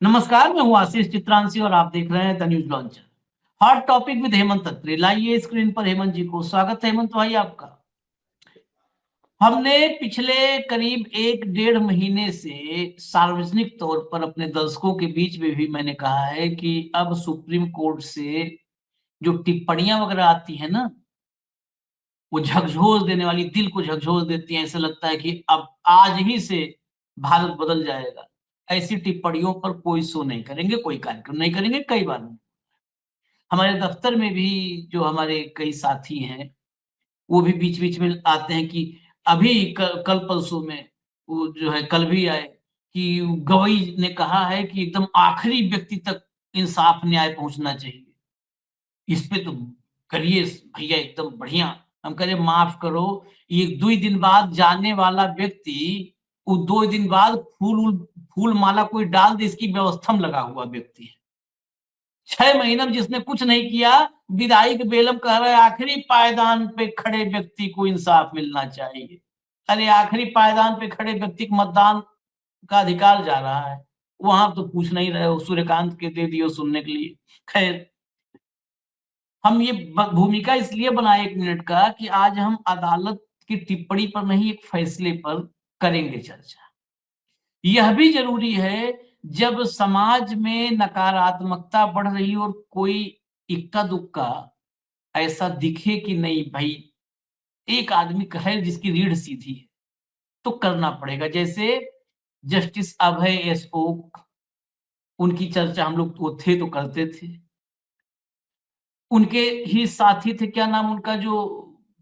नमस्कार, मैं हूँ आशीष चित्रांशी और आप देख रहे हैं the news launcher. Hot topic with Hemant Atre. लाइए स्क्रीन पर हेमंत जी को। स्वागत है हेमंत भाई आपका। हमने पिछले करीब 1 डेढ़ महीने से सार्वजनिक तौर पर अपने दर्शकों के बीच में भी मैंने कहा है कि अब सुप्रीम कोर्ट से जो टिप्पणियां वगैरह आती है ना, वो झकझोर देने वाली, दिल को झकझोर देती हैं। ऐसा लगता है कि अब आज ही से भारत बदल जाएगा। ऐसी टिप्पणियों पर कोई शो नहीं करेंगे, कोई कार्यक्रम नहीं करेंगे, कई बार नहीं। हमारे दफ्तर में भी जो हमारे कई साथी हैं, वो भी बीच-बीच में आते हैं कि अभी कल परसों में वो जो है, कल भी आए कि गवई ने कहा है कि एकदम आखिरी व्यक्ति तक इंसाफ न्याय पहुँचना चाहिए। इस पे तो करिए भैया एकदम बढ़िया। हम कह रहे माफ़ करो, ये 2 दिन बाद जाने वाला व्यक्ति, वो 2 दिन बाद फूल माला कोई डाल दे इसकी व्यवस्था में लगा हुआ व्यक्ति है। 6 महीने में जिसने कुछ नहीं किया, विदाई के बेलम कह रहा है आखिरी पायदान पे खड़े व्यक्ति को इंसाफ मिलना चाहिए। अरे आखिरी पायदान पे खड़े व्यक्ति को मतदान का अधिकार जा रहा है। वहाँ तो पूछ नहीं रहे हो, सूर्यकांत के दे दियो सुनने के लिए। खैर, हम ये भूमिका इसलिए बनाए 1 मिनट का कि आज हम अदालत की टिप्पणी पर नहीं, एक फैसले पर करेंगे चर्चा। यह भी ज़रूरी है, जब समाज में नकारात्मकता बढ़ रही हो और कोई इक्का-दुक्का ऐसा दिखे कि नहीं भई, एक आदमी का है जिसकी रीढ़ सीधी है, तो करना पड़ेगा। जैसे जस्टिस अभय एस ओक, उनकी चर्चा हम लोग वो थे तो करते थे। उनके ही साथी थे, क्या नाम उनका, जो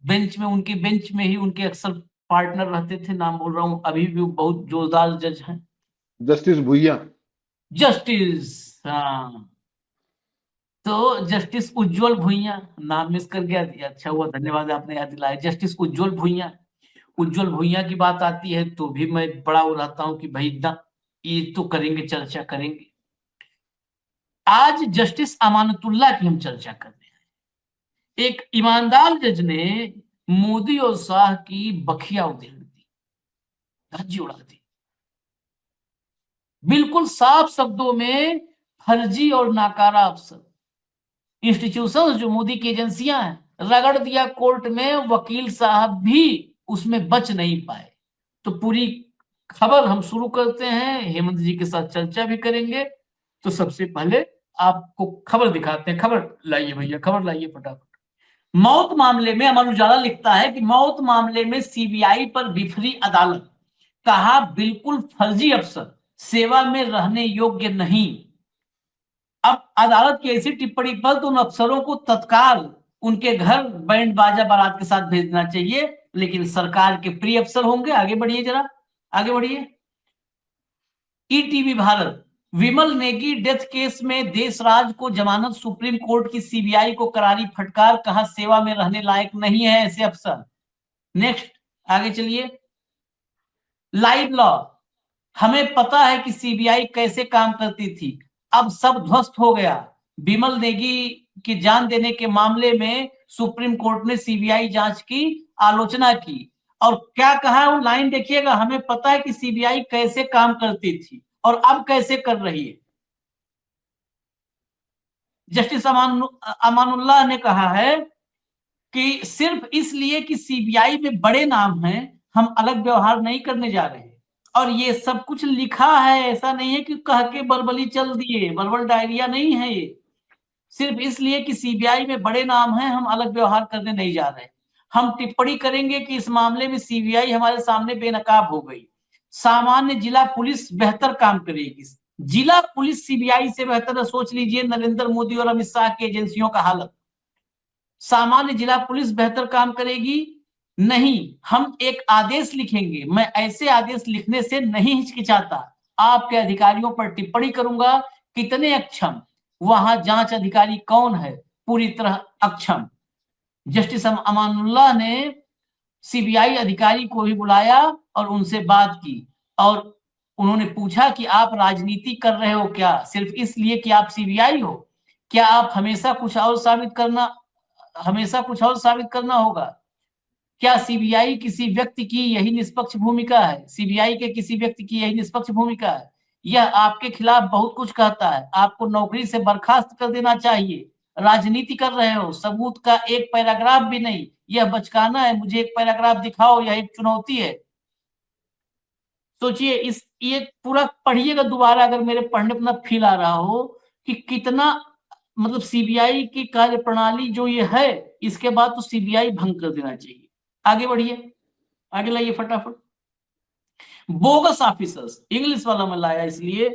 उनके बेंच में ही उनके अक्सर पार्टनर रहते थे, नाम भूल रहा हूँ, अभी भी वो बहुत जोरदार जज हैं। जस्टिस भुइया। जस्टिस, हाँ, तो जस्टिस उज्ज्वल भुइयां, नाम मिस कर गया। अच्छा हुआ, धन्यवाद आपने याद दिलाया। जस्टिस उज्ज्वल भुइयां, उज्ज्वल भुइयां की बात आती है तो भी मैं बड़ा वो रहता हूँ कि भाई ना, ये तो करेंगे, चर्चा करेंगे। आज जस्टिस अमानतुल्लाह की हम चर्चा कर रहे हैं। एक ईमानदार जज ने मोदी और शाह की बखिया उधेड़ दी, धज्जी उड़ा दी। बिल्कुल साफ शब्दों में फर्जी और नाकारा अफसर, इंस्टीट्यूशंस जो मोदी की एजेंसियां हैं, रगड़ दिया कोर्ट में। वकील साहब भी उसमें बच नहीं पाए। तो पूरी खबर हम शुरू करते हैं, हेमंत जी के साथ चर्चा भी करेंगे। तो सबसे पहले आपको खबर दिखाते हैं। खबर लाइए भैया, खबर लाइए फटाफट। मौत मामले में अमर उजाला लिखता है कि मौत मामले में सीबीआई पर बिफरी अदालत, कहा बिल्कुल फर्जी अफसर, सेवा में रहने योग्य नहीं। अब अदालत की ऐसी टिप्पणी पर तो उन अफसरों को तत्काल उनके घर बैंड बाजा बारात के साथ भेजना चाहिए। लेकिन सरकार के प्रिय अफसर होंगे। आगे बढ़िए, जरा आगे बढ़िए। ईटीवी भारत, विमल नेगी डेथ केस में देशराज को जमानत, सुप्रीम कोर्ट की सीबीआई को करारी फटकार, कहा सेवा में रहने लायक नहीं है ऐसे अफसर। नेक्स्ट, आगे चलिए। लाइव लॉ, हमें पता है कि सीबीआई कैसे काम करती थी, अब सब ध्वस्त हो गया। विमल नेगी की जान देने के मामले में सुप्रीम कोर्ट ने सीबीआई जांच की आलोचना की। और क्या कहा है वो लाइन देखिएगा, हमें पता है कि सीबीआई कैसे काम करती थी और अब कैसे कर रही है। जस्टिस अमानुल्लाह ने कहा है कि सिर्फ इसलिए कि सीबीआई में बड़े नाम हैं, हम अलग व्यवहार नहीं करने जा रहे। और ये सब कुछ लिखा है, ऐसा नहीं है कि कह के बलबली चल दिए, बलबल डायरिया नहीं है ये। सिर्फ इसलिए कि सीबीआई में बड़े नाम हैं, हम अलग व्यवहार करने नहीं जा रहे। हम टिप्पणी करेंगे कि इस मामले में सीबीआई हमारे सामने बेनकाब हो गई। सामान्य जिला पुलिस बेहतर काम करेगी। जिला पुलिस सीबीआई से बेहतर है, सोच लीजिए नरेंद्र मोदी और अमित शाह की एजेंसियों का हालत। सामान्य जिला पुलिस बेहतर काम करेगी नहीं, हम एक आदेश लिखेंगे। मैं ऐसे आदेश लिखने से नहीं हिचकिचाता, आपके अधिकारियों पर टिप्पणी करूंगा, कितने अक्षम, वहां जांच अधिकारी कौन है, पूरी तरह अक्षम। जस्टिस अमानुल्लाह ने सीबीआई अधिकारी को भी बुलाया और उनसे बात की। और उन्होंने पूछा कि आप राजनीति कर रहे हो क्या, सिर्फ इसलिए कि आप सीबीआई हो? क्या आप हमेशा कुछ और साबित करना होगा? क्या सीबीआई किसी व्यक्ति की यही निष्पक्ष भूमिका है? सीबीआई के किसी व्यक्ति की यही निष्पक्ष भूमिका है? यह आपके खिलाफ बहुत कुछ कहता है, आपको नौकरी से बर्खास्त कर देना चाहिए, राजनीति कर रहे हो, सबूत का एक पैराग्राफ भी नहीं, यह बचकाना है, मुझे एक पैराग्राफ दिखाओ, यह एक चुनौती है। सोचिए, इस ये पूरा पढ़िएगा दोबारा, अगर मेरे पढ़ने अपना फील आ रहा हो कि कितना मतलब सीबीआई की कार्यप्रणाली जो ये है, इसके बाद तो सीबीआई भंग कर देना चाहिए। आगे बढ़िए, आगे लाइए फटाफट। बोगस ऑफिसर्स, इंग्लिश वाला मैं लाया इसलिए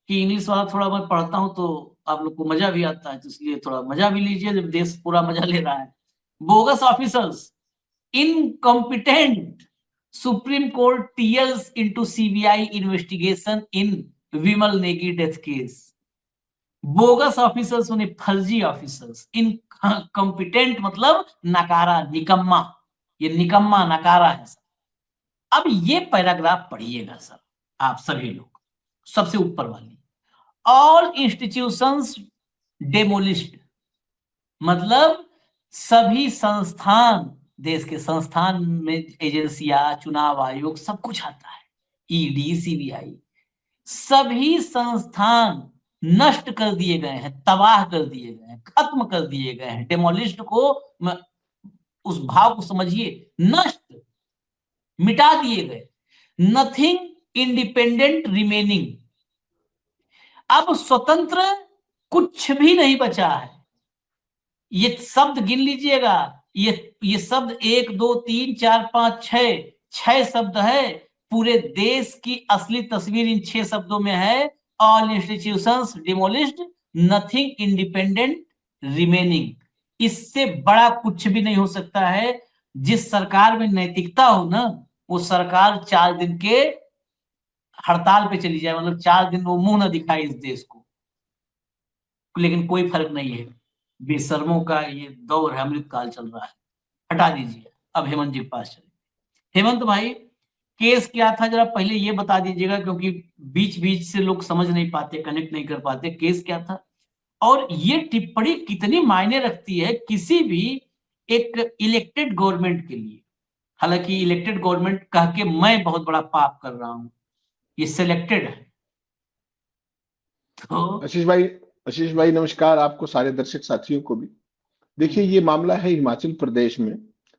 कि इंग्लिश वाला थोड़ा मैं पढ़ता हूं तो आप लोग को मजा भी आता है, तो इसलिए थोड़ा मजा भी लीजिए जब देश पूरा मजा ले रहा है। Bogus officers, incompetent Supreme Court tears into CBI investigation in Vimal Negi death case. Bogus officers उन्हें फर्जी ऑफिसर्स, इनकम्पिटेंट मतलब नकारा, निकम्मा, ये निकम्मा नकारा है सर। अब ये पैराग्राफ पढ़िएगा सर आप सभी लोग, सबसे ऊपर वाली, ऑल इंस्टीट्यूशंस डेमोलिश्ड, मतलब सभी संस्थान, देश के संस्थान में एजेंसियां, चुनाव आयोग, सब कुछ आता है, ईडी, सीबीआई, सभी संस्थान नष्ट कर दिए गए हैं, तबाह कर दिए गए हैं, खत्म कर दिए गए हैं। डेमोलिश्ड को उस भाव को समझिए, नष्ट, मिटा दिए गए। नथिंग इंडिपेंडेंट रिमेनिंग, अब स्वतंत्र कुछ भी नहीं बचा है। ये शब्द गिन लीजिएगा, ये शब्द 1 2 3 4 5 6 शब्द है। पूरे देश की असली तस्वीर इन 6 शब्दों में है। All institutions demolished, nothing independent remaining. इससे बड़ा कुछ भी नहीं हो सकता है। जिस सरकार में नैतिकता हो ना, वो सरकार 4 दिन के हड़ताल पे चली जाए, मतलब 4 दिन वो मुंह ना दिखाए इस देश को, लेकिन कोई फर्क नहीं है। बेशर्मों का ये दौर है, अमृत काल चल रहा है। हटा दीजिए, अब हेमंत जी के पास चले। हेमंत भाई, केस क्या था जरा पहले ये बता दीजिएगा, क्योंकि बीच बीच से लोग समझ नहीं पाते, कनेक्ट नहीं कर पाते, केस क्या था और ये टिप्पणी कितनी मायने रखती है किसी भी एक इलेक्टेड गवर्नमेंट के लिए। हालांकि इलेक्टेड गवर्नमेंट कह के मैं बहुत बड़ा पाप कर रहा हूं, ये सिलेक्टेड है। तो आशीष भाई नमस्कार, आपको सारे दर्शक साथियों को भी। देखिए, ये मामला है हिमाचल प्रदेश में,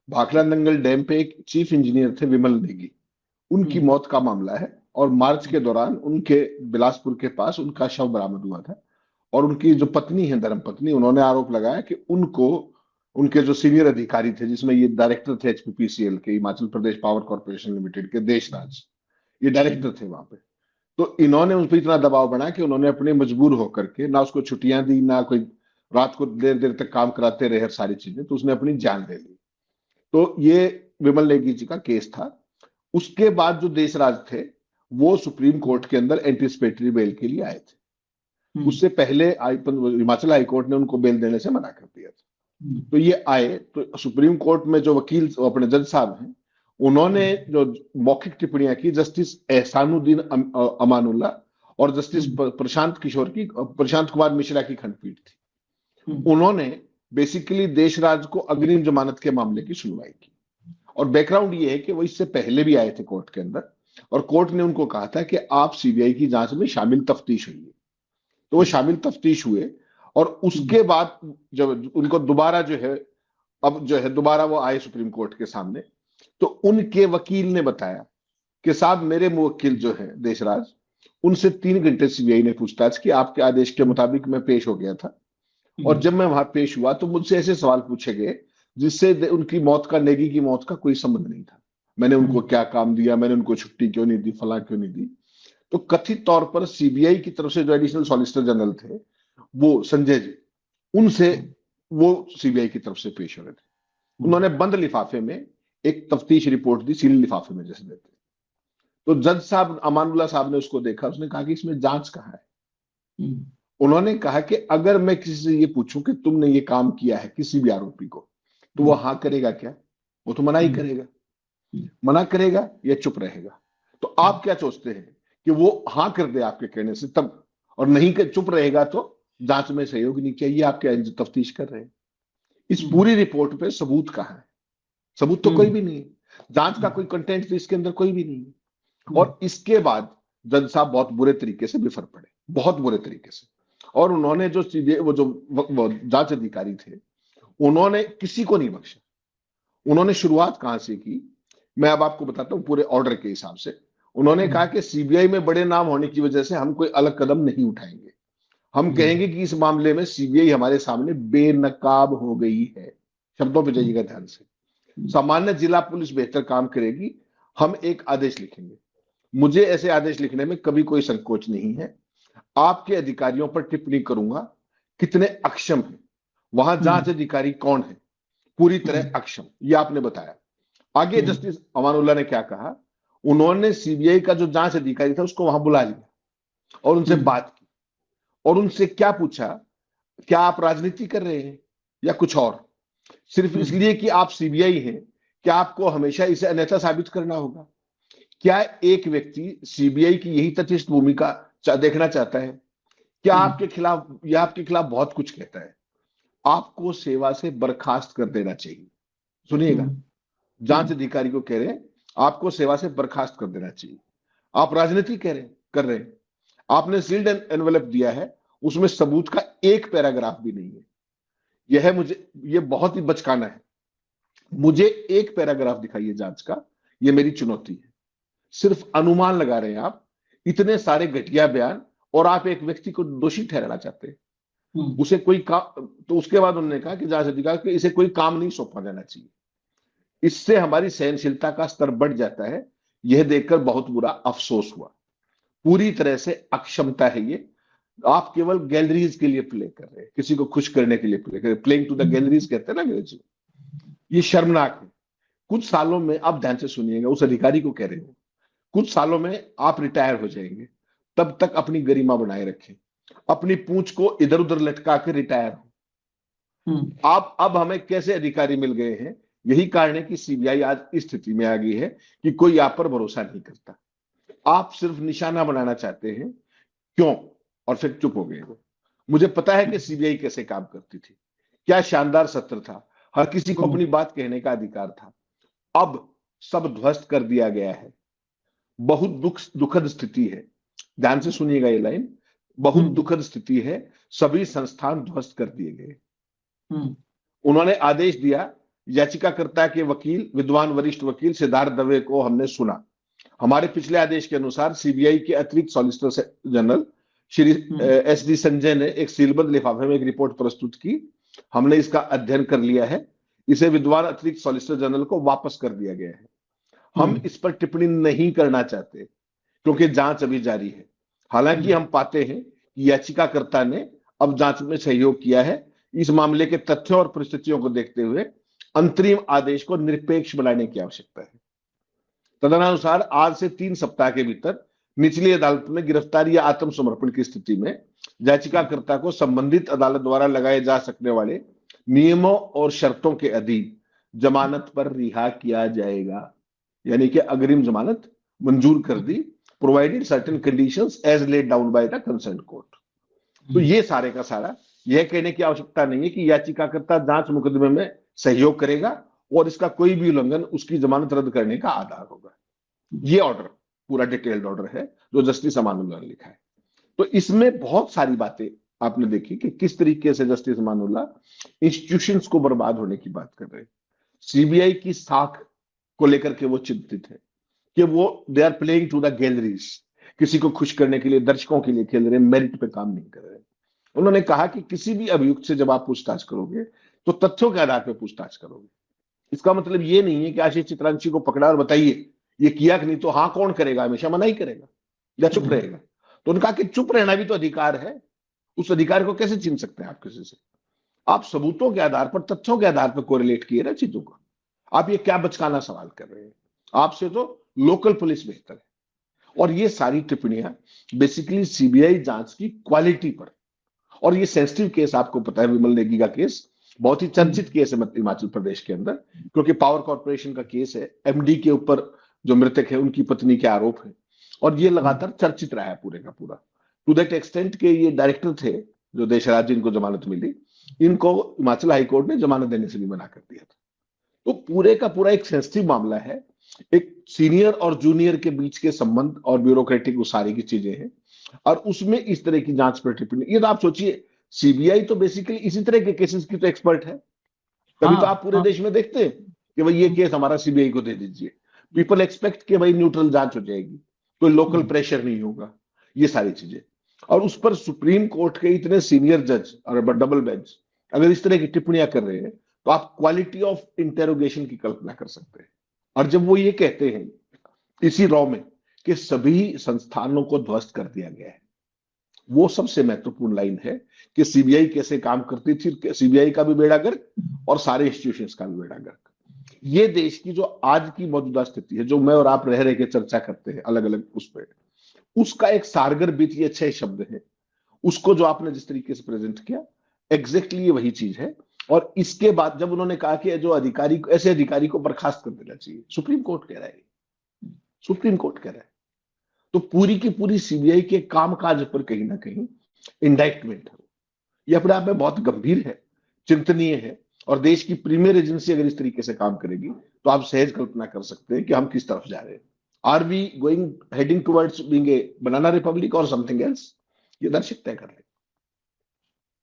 भाखड़ा नंगल डैम पे एक चीफ इंजीनियर थे विमल नेगी, उनकी मौत का मामला है। और मार्च के दौरान उनके बिलासपुर के पास उनका शव बरामद हुआ था। और उनकी जो पत्नी है, धर्म पत्नी, उन्होंने आरोप लगाया कि उनको उनके जो सीनियर अधिकारी थे, जिसमें ये डायरेक्टर थे एचपीपीसीएल के, Himachal Pradesh power corporation limited के, देशराज, ये डायरेक्टर थे वहां पे। तो इन्होंने उस पर इतना दबाव बनाया कि उन्होंने अपने मजबूर होकर के ना उसको छुट्टियां दी, ना कोई रात को देर देर तक काम कराते रहे, सारी चीजें, तो उसने अपनी जान ले ली। तो ये विमल नेगी जी का केस था। उसके बाद जो देशराज थे वो सुप्रीम कोर्ट के अंदर एंटीसिपेटरी बेल के लिए आए थे। उससे पहले हिमाचल हाई कोर्ट ने उनको बेल देने से मना कर दिया था। तो ये आए तो सुप्रीम कोर्ट में जो वकील अपने जज साहब हैं, उन्होंने जो मौखिक टिप्पणियां की जस्टिस एहसानुद्दीन अमानुल्लाह और जस्टिस प्रशांत कुमार मिश्रा की खंडपीठ थी, उन्होंने बेसिकली देशराज को अग्रिम जमानत के मामले की सुनवाई की। और बैकग्राउंड ये है कि वो इससे पहले भी आए थे कोर्ट के अंदर, और कोर्ट ने उनको कहा था कि आप सीबीआई की जांच में शामिल तफ्तीश हुई। तो वो शामिल तफ्तीश हुए, और उसके बाद जब उनको दोबारा जो है, अब जो है दोबारा वो आए सुप्रीम कोर्ट के सामने, तो उनके वकील ने बताया कि साहब, मेरे मुवक्किल जो है देशराज, उनसे 3 घंटे सीबीआई ने पूछताछ की, आपके आदेश के मुताबिक मैं पेश हो गया था। और जब मैं वहां पेश हुआ तो मुझसे ऐसे सवाल पूछे गए जिससे उनकी मौत का, नेगी की मौत का कोई संबंध नहीं था। मैंने उनको क्या काम दिया, मैंने उनको छुट्टी क्यों नहीं दी, फला क्यों नहीं दी। तो कथित तौर पर सीबीआई की तरफ से जो एडिशनल सॉलिसिटर जनरल थे, वो संजय जी, उनसे वो सीबीआई की तरफ से पेश हो रहे थे। उन्होंने बंद लिफाफे में एक तफ्तीश रिपोर्ट दी, सील लिफाफे में जैसे देते। तो जज साहब अमानुल्लाह साहब ने उसको देखा, उसने कहा कि इसमें जांच कहाँ है। उन्होंने कहा कि अगर मैं किसी से ये पूछूं कि तुमने ये काम किया है किसी भी आरोपी को, तो वो हाँ करेगा क्या? वो तो मना ही करेगा। मना करेगा या चुप रहेगा? तो आप क्या सोचते हैं कि वो हाँ कर दे आपके कहने से तब, और नहीं कर चुप रहेगा तो जांच में सहयोग नहीं किया? ये आप क्या तफ्तीश कर रहे हैं? इस पूरी रिपोर्ट पे सबूत कहाँ है? सबूत तो कोई भी नहीं है। जांच का कोई कंटेंट तो इसके अंदर कोई भी नहीं है। और इसके बाद जज साहब बहुत बुरे तरीके से बिफर पड़े, बहुत बुरे तरीके से। और उन्होंने जो सीबीआई वो जांच अधिकारी थे, उन्होंने किसी को नहीं बख्शा। उन्होंने शुरुआत कहां से की, मैं अब आपको बताता हूं पूरे ऑर्डर के हिसाब से। उन्होंने कहा कि सीबीआई में बड़े नाम होने की वजह से हम कोई अलग कदम नहीं उठाएंगे। हम कहेंगे कि इस मामले में सीबीआई हमारे सामने बेनकाब हो गई है। शब्दों पे जाइएगा ध्यान से। सामान्य जिला पुलिस बेहतर काम करेगी, हम एक आदेश लिखेंगे। मुझे ऐसे आदेश लिखने में कभी कोई संकोच नहीं है। आपके अधिकारियों पर टिप्पणी करूंगा, कितने अक्षम है, वहां जांच अधिकारी कौन है, पूरी तरह अक्षम, ये आपने बताया। आगे जस्टिस अमानुल्लाह ने क्या कहा, उन्होंने सीबीआई का जो जांच अधिकारी था उसको वहां बुला लिया और उनसे बात की और उनसे क्या पूछा, क्या आप राजनीति कर रहे हैं या कुछ और? सिर्फ इसलिए कि आप सीबीआई हैं, क्या आपको हमेशा इसे अन्यथा साबित करना होगा? क्या एक व्यक्ति सीबीआई की यही तथ्यनिष्ठ भूमिका देखना चाहता है? क्या आपके खिलाफ बहुत कुछ कहता है? आपको सेवा से बर्खास्त कर देना चाहिए। सुनिएगा, जांच अधिकारी को कह रहे हैं आपको सेवा से बर्खास्त कर देना चाहिए। आप राजनीति कर रहे हैं। आपने सील्ड एनवेलप दिया है, उसमें सबूत का एक पैराग्राफ भी नहीं है। ये बहुत ही बचकाना है। मुझे एक पैराग्राफ दिखाइए जांच का, ये मेरी चुनौती है। सिर्फ अनुमान लगा रहे हैं आप, इतने सारे घटिया बयान, और आप एक व्यक्ति को दोषी ठहराना चाहते हैं। उसे कोई काम, तो उसके बाद उन्होंने कहा कि जांच अधिकारी को इसे कोई काम नहीं सौंपा जाना चाहिए। इससे हमारी सहनशीलता का स्तर बढ़ जाता है। यह देखकर बहुत बुरा अफसोस हुआ। पूरी तरह से अक्षमता है ये। आप केवल गैलरीज के लिए प्ले कर रहे हैं, किसी को खुश करने के लिए प्ले कर रहे हैं। प्लेइंग टू द गैलरीज कहते हैं ना अंग्रेजी। ये शर्मनाक है। कुछ सालों में, आप ध्यान से सुनिएगा, उस अधिकारी को कह रहे हो, कुछ सालों में आप रिटायर हो जाएंगे, तब तक अपनी गरिमा बनाए रखें, अपनी पूंछ को इधर उधर लटका के रिटायर हो। आप अब हमें कैसे अधिकारी मिल गए हैं? यही कारण है कि सीबीआई आज इस स्थिति में आ गई है कि कोई आप पर भरोसा नहीं करता। आप सिर्फ निशाना बनाना चाहते हैं, क्यों? और फिर चुप हो गए हो। मुझे पता है कि सीबीआई कैसे काम करती थी। क्या शानदार सत्र था, हर किसी को अपनी बात कहने का अधिकार था। अब सब ध्वस्त कर दिया गया है। बहुत दुखद स्थिति है। ध्यान से सुनिएगा ये लाइन, बहुत दुखद स्थिति है। सभी संस्थान ध्वस्त कर दिए गए। उन्होंने आदेश दिया, याचिकाकर्ता के वकील, विद्वान वरिष्ठ वकील सिद्धार्थ दवे को हमने सुना। हमारे पिछले आदेश के अनुसार सीबीआई के अतिरिक्त solicitor general Shri SD. Sanjay ने एक सीलबंद लिफाफे में एक रिपोर्ट प्रस्तुत की। हमने इसका अध्ययन कर लिया है। इसे विद्वान अतिरिक्त सॉलिसिटर जनरल को वापस कर दिया गया है। हम इस पर टिप्पणी नहीं करना चाहते क्योंकि जांच अभी जारी है। हालांकि हम पाते हैं कि याचिकाकर्ता ने अब जांच में सहयोग किया है। इस मामले के तथ्यों और परिस्थितियों को देखते हुए अंतरिम आदेश को निरपेक्ष बनाने की आवश्यकता है। तदनुसार आज से 3 सप्ताह के भीतर निचली अदालत में गिरफ्तारी या आत्मसमर्पण की स्थिति में याचिकाकर्ता को संबंधित अदालत द्वारा लगाए जा सकने वाले नियमों और शर्तों के अधीन जमानत पर रिहा किया जाएगा। यानी कि अग्रिम जमानत मंजूर कर दी, provided certain conditions as laid down by the concern court. तो ये सारे का सारा, यह कहने की आवश्यकता नहीं है कि याचिकाकर्ता जांच मुकदमे में सहयोग करेगा और इसका कोई भी उल्लंघन उसकी जमानत रद्द करने का आधार होगा। ये ऑर्डर पूरा डिटेल्ड ऑर्डर है जो जस्टिस अमानुल्लाह ने लिखा है। तो इसमें बहुत सारी बातें आपने देखी कि किस तरीके से जस्टिस अमानुल्लाह इंस्टीट्यूशंस को बर्बाद होने की बात कर रहे हैं। सीबीआई की साख को लेकर के वो चिंतित है कि वो they are playing to the galleries, किसी को खुश करने के लिए, दर्शकों के लिए खेल रहे हैं, मेरिट पे काम नहीं कर रहे। उन्होंने कहा कि किसी भी अभियुक्त से जब आप पूछताछ करोगे तो तथ्यों के आधार पर पूछताछ करोगे। इसका मतलब ये नहीं है कि आशीष चित्रांशी को पकड़ा और बताइए ये किया कि नहीं, तो हाँ कौन करेगा? हमेशा मना ही करेगा या चुप रहेगा। तो उन्होंने कहा कि चुप रहना भी तो अधिकार है। उस अधिकार को कैसे छीन सकते हैं आप किसी से? आप सबूतों के आधार पर, तथ्यों के आधार पर कोरिलेट किए ना चीजों को। आप ये क्या बचकाना सवाल कर रहे हैं? आपसे तो लोकल पुलिस बेहतर है। और ये सारी टिप्पणियां बेसिकली सीबीआई जांच की क्वालिटी पर, और ये सेंसिटिव केस आपको पता है, विमल नेगी का केस बहुत ही चर्चित केस है हिमाचल प्रदेश के अंदर, क्योंकि पावर कॉर्पोरेशन का केस है। एमडी के ऊपर जो मृतक है उनकी पत्नी के आरोप है और ये लगातार चर्चित रहा है पूरे का पूरा। टू दैट एक्सटेंट के ये डायरेक्टर थे जो देशराज, जिनको जमानत मिली, इनको हिमाचल हाईकोर्ट ने जमानत देने से भी मना कर दिया था। तो पूरे का पूरा एक सेंसिटिव मामला है। एक सीनियर और जूनियर के बीच के संबंध और ब्यूरोक्रेटिक वो सारी की चीजें हैं, और उसमें इस तरह की जांच पर टिप्पणी, ये तो आप सोचिए, सीबीआई तो बेसिकली इसी तरह के केसेस की तो एक्सपर्ट है। तभी तो आप हाँ पूरे हाँ। देश में देखते हैं कि भाई ये केस हमारा सीबीआई को दे दीजिए। पीपल एक्सपेक्ट कि भाई न्यूट्रल जांच हो जाएगी, कोई लोकल प्रेशर नहीं होगा, ये सारी चीजें। और उस पर सुप्रीम कोर्ट के इतने सीनियर जज और डबल बेंच अगर इस तरह की टिप्पणियां कर रहे हैं, तो आप क्वालिटी ऑफ इंटेरोगेशन की कल्पना कर सकते हैं। और जब वो ये कहते हैं इसी रॉ में कि सभी संस्थानों को ध्वस्त कर दिया गया है, वो सबसे महत्वपूर्ण लाइन है कि सीबीआई कैसे काम करती थी, सीबीआई का भी बेड़ा गर्क और सारे इंस्टीट्यूशंस का भी बेड़ा गर्क। ये देश की जो आज की मौजूदा स्थिति है, जो मैं और आप रह रहे के चर्चा करते हैं अलग अलग उस पर, उसका एक सारगर बीत, ये अच्छे शब्द है, उसको जो आपने जिस तरीके से प्रेजेंट किया, एग्जैक्टली ये वही चीज है। और इसके बाद जब उन्होंने कहा कि जो अधिकारी, ऐसे अधिकारी को बर्खास्त कर देना चाहिए, सुप्रीम कोर्ट कह रहा है, सुप्रीम कोर्ट कह रहा है, तो पूरी की पूरी सीबीआई के कामकाज पर कहीं ना कहीं इंडाइक्टमेंट है। ये अपने आप में बहुत गंभीर है, चिंतनीय है। और देश की प्रीमियर एजेंसी अगर इस तरीके से काम करेगी, तो आप सहज कल्पना कर सकते हैं कि हम किस तरफ जा रहे हैं। Are we going heading towards being a banana republic और समथिंग एल्स, ये दर्शक तय कर ले।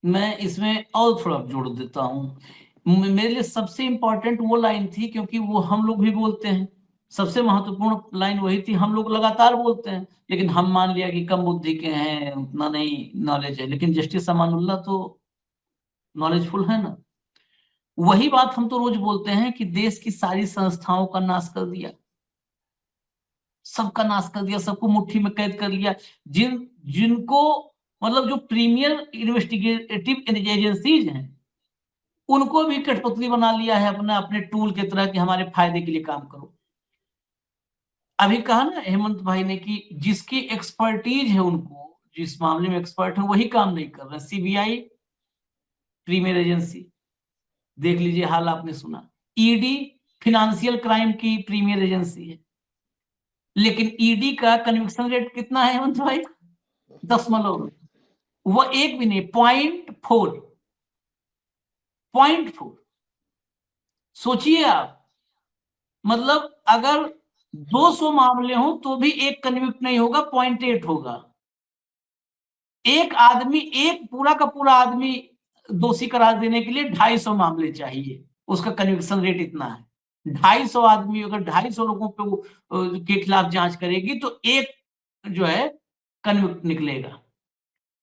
मैं इसमें और थोड़ा जोड़ देता हूँ। मेरे लिए सबसे इंपॉर्टेंट वो लाइन थी, क्योंकि वो हम लोग भी बोलते हैं। सबसे महत्वपूर्ण लाइन वही थी, हम लोग लगातार बोलते हैं, लेकिन हम मान लिया कि कम बुद्धि के हैं, उतना नहीं नॉलेज है। लेकिन जस्टिस अमानुल्लाह तो नॉलेजफुल है ना। वही बात हम तो रोज बोलते हैं कि देश की सारी संस्थाओं का नाश कर दिया, सबका नाश कर दिया, सबको मुट्ठी में कैद कर लिया। जिनको मतलब जो प्रीमियर इन्वेस्टिगेटिव एजेंसीज हैं, उनको भी कठपुतली बना लिया है अपने अपने टूल की तरह कि हमारे फायदे के लिए काम करो। अभी कहा ना हेमंत भाई ने कि जिसकी एक्सपर्टीज है, उनको जिस मामले में एक्सपर्ट है, वही काम नहीं कर रहे। सीबीआई प्रीमियर एजेंसी, देख लीजिए हाल आपने सुना। ईडी फिनेंशियल क्राइम की प्रीमियर एजेंसी है, लेकिन ईडी का कन्विक्शन रेट कितना है हेमंत भाई? 0., वो एक भी नहीं, 0.4। सोचिए आप, मतलब अगर 200 मामले हो तो भी एक कन्विक्ट नहीं होगा, 0.8 होगा। एक आदमी, एक पूरा का पूरा आदमी दोषी करार देने के लिए 250 मामले चाहिए, उसका कन्विक्शन रेट इतना है। 250 आदमी, अगर 250 लोगों पे वो के खिलाफ जांच करेगी, तो एक जो है कन्विक्ट निकलेगा।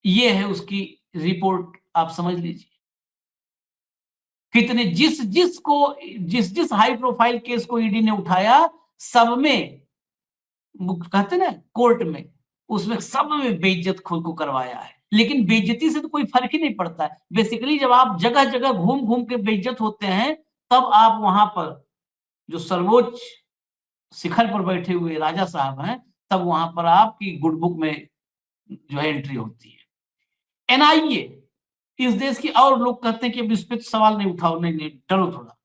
ये है उसकी रिपोर्ट, आप समझ लीजिए। कितने जिस हाई प्रोफाइल केस को ईडी ने उठाया, सब में, कहते ना कोर्ट में, उसमें सब में बेइज्जत खुद को करवाया है। लेकिन बेइज्जती से तो कोई फर्क ही नहीं पड़ता है। बेसिकली जब आप जगह जगह घूम घूम के बेइज्जत होते हैं, तब आप वहां पर जो सर्वोच्च शिखर पर बैठे हुए राजा साहब हैं, तब वहां पर आपकी गुड बुक में जो है एंट्री होती है। एनआईए इस देश की, और लोग कहते हैं कि अब इस पे सवाल नहीं उठाओ, नहीं नहीं डरो थोड़ा।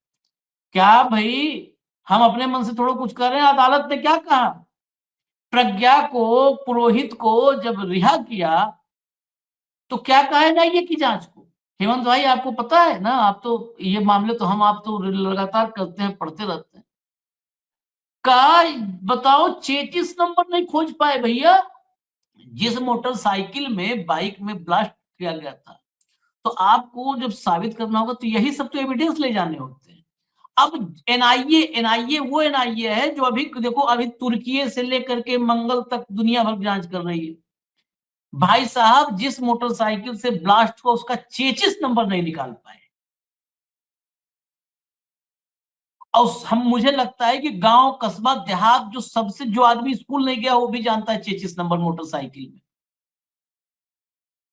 क्या भाई, हम अपने मन से थोड़ा कुछ कर रहे हैं। अदालत ने क्या कहा? प्रज्ञा को, पुरोहित को जब रिहा किया, तो क्या कहा एनआईए की जांच को? हेमंत भाई आपको पता है ना, आप तो ये मामले तो आप तो लगातार करते हैं, पढ़ते रहते हैं। का बताओ, 33 नंबर नहीं खोज पाए भैया। जिस मोटरसाइकिल में, बाइक में ब्लास्ट किया गया था, तो आपको जब साबित करना होगा, तो यही सब तो एविडेंस ले जाने होते हैं। अब एनआईए वो एनआईए है जो अभी देखो, अभी तुर्की से लेकर के मंगल तक दुनिया भर जांच कर रही है। भाई साहब, जिस मोटरसाइकिल से ब्लास्ट हुआ, उसका 33 नंबर नहीं निकाल पाए। और हम, मुझे लगता है कि गांव, कस्बा, देहात, जो आदमी स्कूल नहीं गया, वो भी जानता है 33 नंबर मोटरसाइकिल में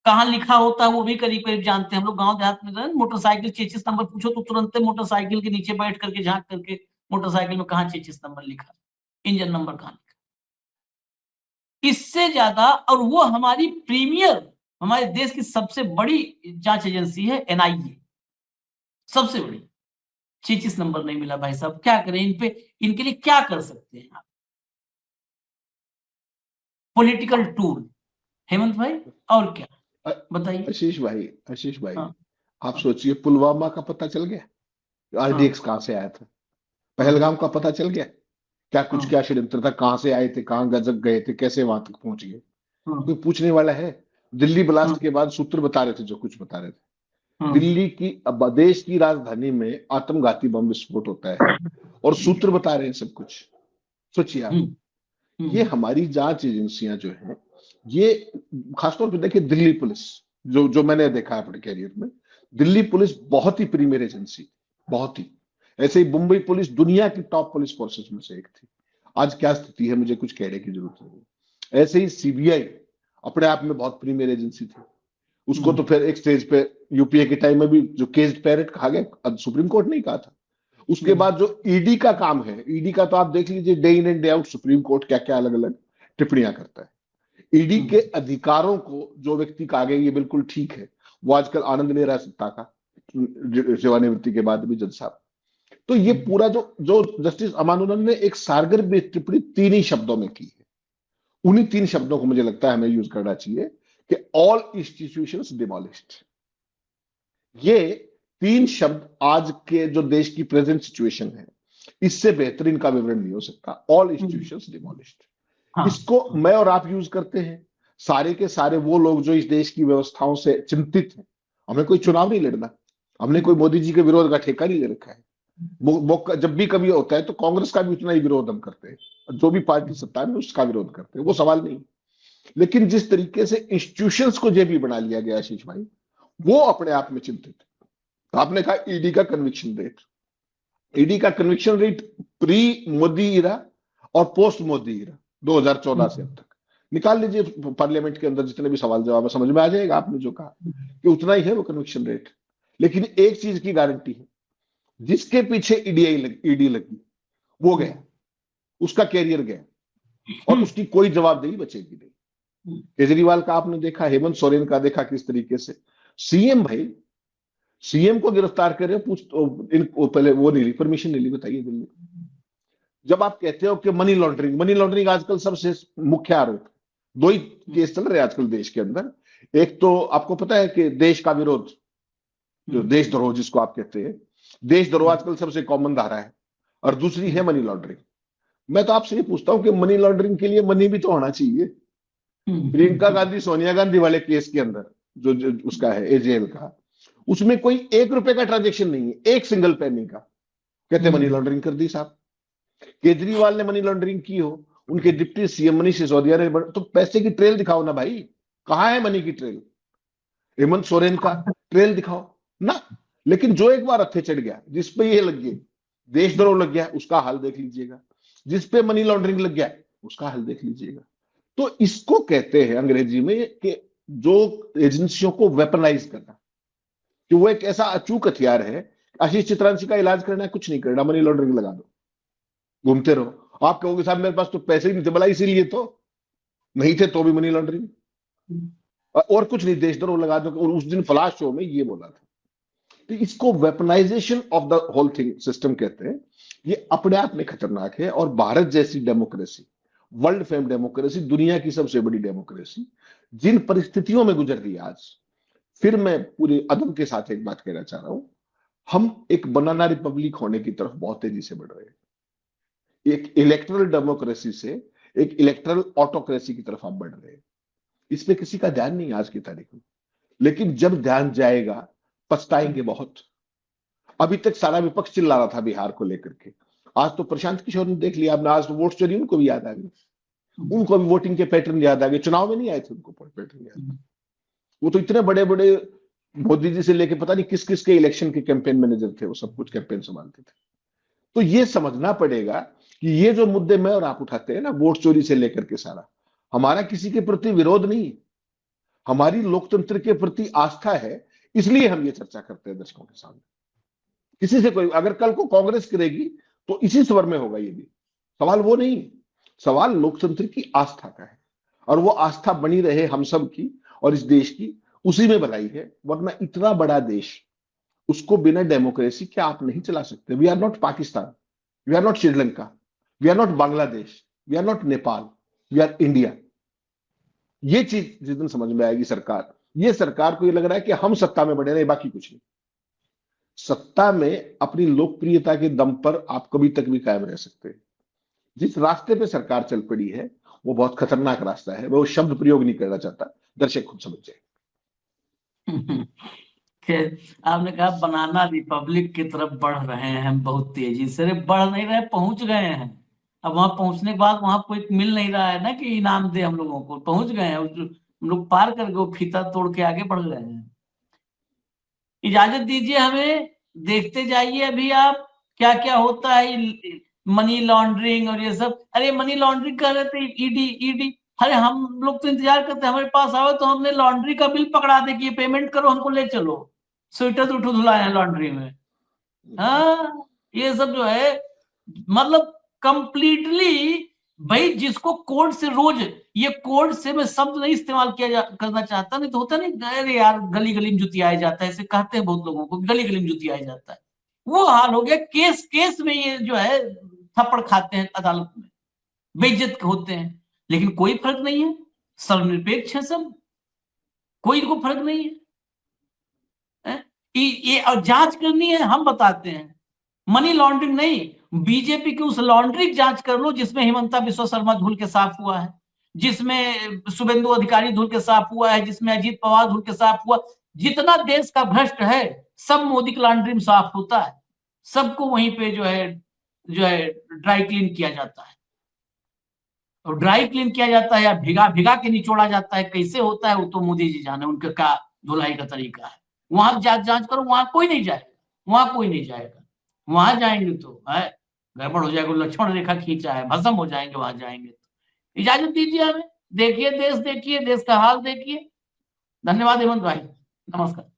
कहाँ लिखा होता है, वो भी करीब करीब जानते हैं। हम लोग गांव देहात में मोटरसाइकिल 33 नंबर पूछो तो तुरंत मोटरसाइकिल के नीचे बैठ करके झांक करके मोटरसाइकिल में कहाँ 33 नंबर लिखा, इंजन नंबर कहाँ लिखा। इससे ज्यादा, और वो हमारी प्रीमियर, हमारे देश की सबसे बड़ी जांच एजेंसी है एनआईए, सबसे बड़ी। 33 नंबर नहीं मिला भाई साहब, क्या करें इन पे? इनके लिए क्या कर सकते हैं आप? पॉलिटिकल टूल हेमंत भाई, और क्या बताइए। आशीष भाई, हाँ आप हाँ सोचिए, पुलवामा का पता चल गया, हाँ आरडीएक्स कहां से आया था। हाँ पहलगाम का पता चल गया क्या कुछ क्या षड्यंत्र था, कहां से आए थे, कहां गजब गए थे, कैसे वहां तक पहुंच गए, कोई पूछने वाला है? दिल्ली ब्लास्ट के बाद सूत्र बता रहे थे जो कुछ बता रहे थे। दिल्ली की देश की राजधानी में आत्मघाती बम विस्फोट होता है और सूत्र बता रहे हैं सब कुछ। सोचिए आप, ये हमारी जांच एजेंसियां जो है, ये खासतौर पर देखिए दिल्ली पुलिस, जो मैंने देखा है अपने कैरियर में, दिल्ली पुलिस बहुत ही प्रीमियर एजेंसी, बहुत ही। ऐसे ही मुंबई पुलिस दुनिया की टॉप पुलिस फोर्सेस में से एक थी। आज क्या स्थिति है मुझे कुछ कहने की जरूरत नहीं। ऐसे ही सीबीआई अपने आप में बहुत प्रीमियर एजेंसी थी। उसको तो फिर एक स्टेज पे यूपीए के टाइम में भी जो केस्ड पैरेट कहा गया, सुप्रीम कोर्ट ने कहा था। उसके बाद जो ईडी का काम है, ईडी का तो आप देख लीजिए day in and day out supreme court क्या क्या अलग अलग टिप्पणियां करता है। ईडी के अधिकारों को जो व्यक्ति कहा गया ये बिल्कुल ठीक है, वो आजकल आनंद ले रहा है सत्ता का, सेवानिवृत्ति के बाद भी जज साहब। तो ये पूरा जो जस्टिस अमानुल्लाह ने एक सारगर में टिप्पणी 3 ही शब्दों में की है, उन्हीं 3 शब्दों को मुझे लगता है हमें यूज करना चाहिए कि ऑल इंस्टीट्यूशंस डिमोलिश्ड। ये 3 शब्द आज के जो देश की प्रेजेंट सिचुएशन है, इससे बेहतरीन का विवरण नहीं हो सकता। All institutions demolished. इसको मैं और आप यूज करते हैं, सारे के सारे वो लोग जो इस देश की व्यवस्थाओं से चिंतित हैं। हमें कोई चुनाव नहीं लड़ना, हमने कोई मोदी जी के विरोध का ठेका नहीं ले रखा है। जब भी कभी होता है तो कांग्रेस का भी उतना ही विरोध हम करते हैं, जो भी पार्टी सत्ता में उसका विरोध करते हैं, वो सवाल नहीं। लेकिन जिस तरीके से इंस्टीट्यूशंस को जेबी बना लिया गया आशीष भाई, वो अपने आप में चिंतित है। तो आपने कहा ईडी का कन्विक्शन रेट, ईडी का कन्विक्शन रेट प्री मोदी इरा और पोस्ट मोदी इरा 2014 से अब तक निकाल लीजिए, पार्लियामेंट के अंदर जितने भी सवाल जवाब है समझ में आ जाएगा आपने जो कहा कि उतना ही है वो कन्विक्शन रेट। लेकिन एक चीज की गारंटी है, जिसके पीछे ईडी लगी वो गया, उसका कैरियर गया और उसकी कोई जवाबदेही बचेगी नहीं। केजरीवाल का आपने देखा, हेमंत सोरेन का देखा किस तरीके से सीएम भाई, सीएम को गिरफ्तार कर रहे हो, इनको पहले वो नहीं ली, परमिशन नहीं ली, बताइए दिल्ली। जब आप कहते हो कि मनी लॉन्ड्रिंग आजकल सबसे मुख्य आरोप, 2 ही केस चल रहे हैं आजकल देश के अंदर। एक तो आपको पता है कि देश का विरोध, जो देशद्रोह जिसको आप कहते हैं, देशद्रोह आजकल सबसे कॉमन धारा है, और दूसरी है मनी लॉन्ड्रिंग। मैं तो आपसे ये पूछता हूं कि मनी लॉन्ड्रिंग के लिए मनी भी तो होना चाहिए। प्रियंका गांधी सोनिया गांधी वाले केस के अंदर जो उसका है एजेएल का, उसमें कोई 1 रुपए का ट्रांजेक्शन नहीं है, एक सिंगल पेनी का, कहते मनी लॉन्ड्रिंग कर दी साहब। केजरीवाल ने मनी लॉन्ड्रिंग की हो, उनके डिप्टी सीएम मनीष सिसोदिया ने, तो पैसे की ट्रेल दिखाओ ना भाई, कहां है मनी की ट्रेल? हेमंत सोरेन का ट्रेल दिखाओ ना। लेकिन जो एक बार हत्थे चढ़ गया, जिसपे ये लग गया, देशद्रोह लग गया, उसका हाल देख लीजिएगा। जिसपे मनी लॉन्ड्रिंग लग गया, उसका हाल देख लीजिएगा। तो इसको कहते हैं अंग्रेजी में कि जो एजेंसियों को वेपनाइज करना, कि वो एक ऐसा अचूक हथियार है। आशीष चित्रांशी का इलाज करना है, कुछ नहीं करना, मनी लॉन्ड्रिंग लगा दो, घूमते रहो। आप कहोगे साहब मेरे पास तो पैसे ही नहीं थे, भला इसीलिए तो नहीं थे, तो भी मनी लॉन्ड्रिंग और कुछ नहीं, देशद्रोह लगा दो। और उस दिन फ्लैश शो में ये बोला था। तो इसको weaponization of the whole thing system कहते हैं। ये अपने आप में खतरनाक है। और भारत जैसी डेमोक्रेसी, वर्ल्ड फेम डेमोक्रेसी, दुनिया की सबसे बड़ी डेमोक्रेसी, जिन परिस्थितियों में गुजर रही है आज, फिर मैं पूरे अदब के साथ एक बात कहना चाह रहा हूं, हम एक बनाना रिपब्लिक होने की तरफ बहुत तेजी से बढ़ रहे हैं। एक इलेक्टरल डेमोक्रेसी से एक इलेक्टरल ऑटोक्रेसी की तरफ आप बढ़ रहे हैं। इस पे किसी का ध्यान नहीं आज की तारीख में, लेकिन जब ध्यान जाएगा पछताएंगे बहुत। अभी तक सारा विपक्ष चिल्ला रहा था बिहार को लेकर के, आज तो प्रशांत किशोर ने देख लिया आपने, आज तो वोट चोरी उनको भी याद आ गई, उनको भी वोटिंग के पैटर्न याद आ गए। चुनाव में नहीं आए थे, उनको पैटर्न याद। वो तो इतने बड़े बड़े मोदी जी से लेके पता नहीं किस किस के इलेक्शन के कैंपेन मैनेजर थे, वो सब कुछ कैंपेन संभालते थे। तो ये समझना पड़ेगा कि ये जो मुद्दे मैं और आप उठाते हैं ना, वोट चोरी से लेकर के सारा, हमारा किसी के प्रति विरोध नहीं है, हमारी लोकतंत्र के प्रति आस्था है, इसलिए हम ये चर्चा करते हैं दर्शकों के सामने। किसी से कोई, अगर कल को कांग्रेस करेगी तो इसी स्वर में होगा, ये भी सवाल वो नहीं, सवाल लोकतंत्र की आस्था का है। और वो आस्था बनी रहे हम सब की और इस देश की, उसी में भलाई है। वरना इतना बड़ा देश, उसको बिना डेमोक्रेसी के आप नहीं चला सकते। We are not Pakistan, we are not Sri Lanka, we are not Bangladesh, we are not Nepal, we are India. ये चीज जिस दिन समझ में आएगी सरकार, ये सरकार को ये लग रहा है कि हम सत्ता में बढ़े रहे, बाकी कुछ नहीं। सत्ता में अपनी लोकप्रियता के दम पर आप कभी तक भी कायम रह सकते हैं। जिस रास्ते पे सरकार चल पड़ी है वो बहुत खतरनाक रास्ता है। मैं वो शब्द प्रयोग नहीं करना चाहता, दर्शक खुद समझ जाए। खैर, आपने कहा बनाना रिपब्लिक की तरफ बढ़ रहे हैं हम बहुत तेजी से। अरे बढ़ नहीं रहे, पहुंच गए हैं। अब वहां पहुंचने के बाद वहां कोई मिल नहीं रहा है ना कि इनाम दे हम लोगों को। पहुंच गए हैं, हम लोग पार करके वो फीता तोड़ के आगे बढ़ गए हैं। इजाजत दीजिए हमें, देखते जाइए अभी आप क्या क्या होता है। मनी लॉन्ड्रिंग और ये सब। अरे मनी लॉन्ड्रिंग कर रहे थे, ईडी ईडी। अरे हम लोग तो इंतजार करते हैं हमारे पास आओ तो हमने लॉन्ड्री का बिल पकड़ा दे कि ये पेमेंट करो, हमको ले चलो। स्वेटर तो उठो धुलाए हैं लॉन्ड्री में। हाँ, ये सब जो है मतलब कंप्लीटली। भाई जिसको कोर्ट से रोज, ये कोर्ट से मैं शब्द नहीं इस्तेमाल करना चाहता, नहीं तो होता नहीं, अरे यार गली गली में जुतियाया जाता है, ऐसे कहते हैं बहुत लोगों को, गली गली में जुतियाया जाता है। वो हाल हो गया। केस केस में ये जो है थप्पड़ खाते हैं अदालत में, बेइज्जत होते हैं। लेकिन कोई फर्क नहीं है, सर्वनिरपेक्ष है सब, कोई को फर्क नहीं है। ये और जांच करनी है हम बताते हैं। मनी लॉन्ड्रिंग नहीं, बीजेपी की उस लॉन्ड्री की जांच कर लो जिसमें हिमंता बिस्वा शर्मा धूल के साफ हुआ है, जिसमें शुभेंदु अधिकारी धूल के साफ हुआ है, जिसमें अजीत पवार धूल के साफ हुआ। जितना देश का भ्रष्ट है सब मोदी की लॉन्ड्री में साफ होता है। सबको वहीं पे जो है ड्राई क्लीन किया जाता है। और ड्राई क्लीन किया जाता है या भिगा भिगा के निचोड़ा जाता है, कैसे होता है वो तो मोदी जी जाने, उनके का धुलाई का तरीका है। वहां जांच करो, वहां कोई नहीं जाएगा, वहां कोई नहीं जाएगा। वहां जाएंगे तो है गड़बड़ हो जाएगा, लक्ष्मण रेखा खींचा है, भस्म हो जाएंगे वहां जाएंगे तो। इजाजत दीजिए हमें, देखिए देश, देखिए देश का हाल देखिए। धन्यवाद हेमंत भाई, नमस्कार।